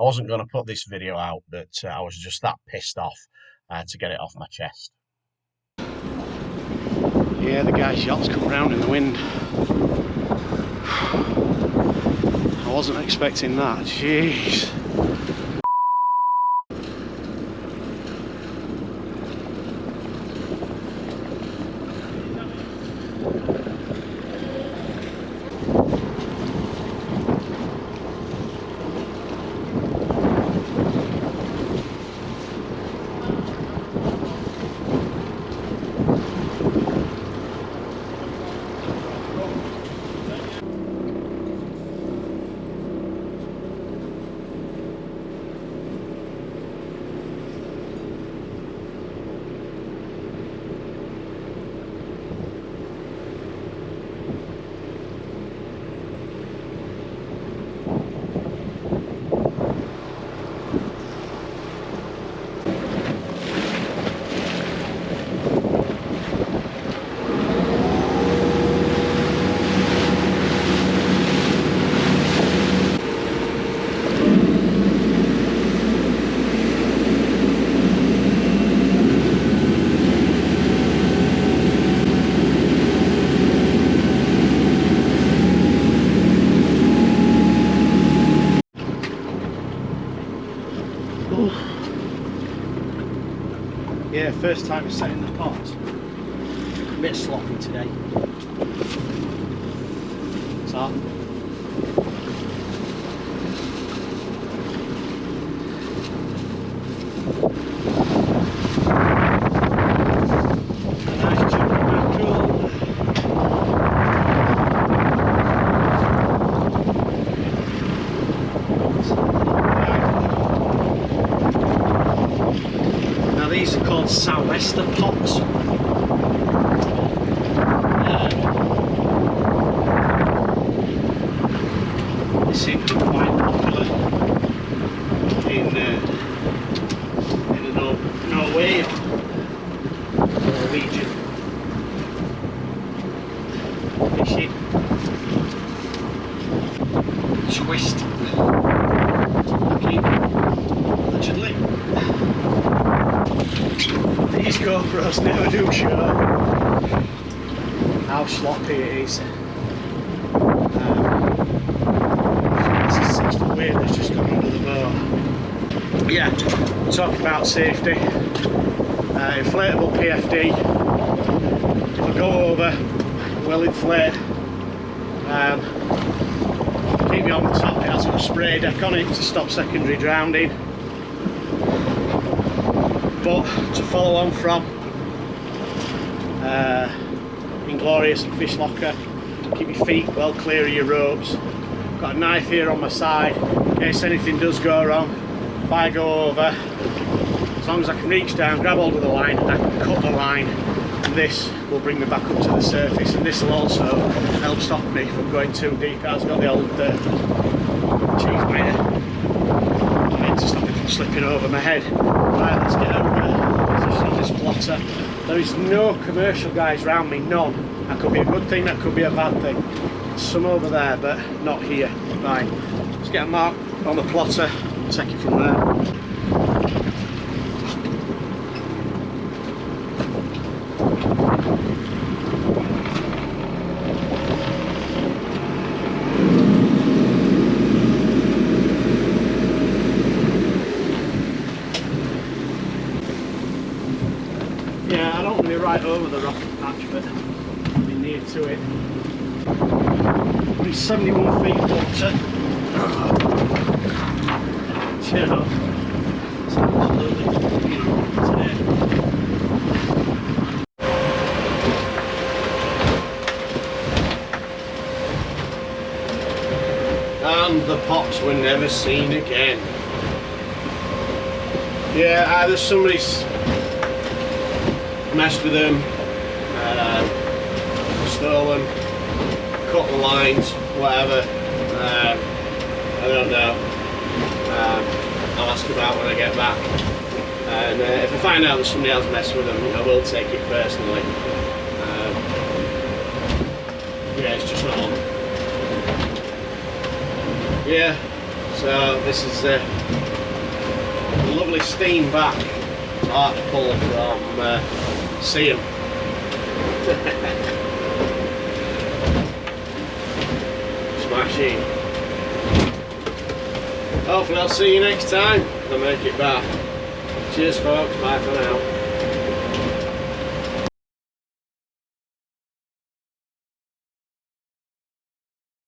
I wasn't going to put this video out, but I was just that pissed off to get it off my chest. Yeah, the guy's yacht's come round in the wind. I wasn't expecting that, jeez. Yeah, first time setting the pot. A bit sloppy today. So. These are called sou'wester pots. They seem to be quite popular in Norway, Norwegian fishing. Twist. Allegedly. These GoPros never do show how sloppy it is. It's a 6 foot wave that's just gone under the boat. Yeah, talking about safety. Inflatable PFD. If I go over, well inflate. Keep me on the top. It has got a spray deck on it to stop secondary drowning. But to follow on from Inglorious and Fish Locker, keep your feet well clear of your ropes. Got a knife here on my side in case anything does go wrong. If I go over, as long as I can reach down, grab hold of the line, I can cut the line, and this will bring me back up to the surface, and this will also help stop me from going too deep. It has got the old cheese miter to stop me from slipping over my head. Right, let's get out position on this plotter. There is no commercial guys around me, none. That could be a good thing, that could be a bad thing. Some over there, but not here. Right, let's get a mark on the plotter and take it from there. Yeah, I don't want to be right over the rocket patch, but I'll be near to it. It's 71 feet water. You know, it's absolutely, you know, today. And the pots were never seen again. Yeah, either somebody's messed with them, stole them, cut the lines, whatever. I don't know. I'll ask about when I get back. And if I find out that somebody else messed with them, I will take it personally. Yeah, it's just not on. Yeah, So this is a lovely steam back arc pull from Seam. Smashing. Hopefully I'll see you next time if I make it back. Cheers folks, bye for now.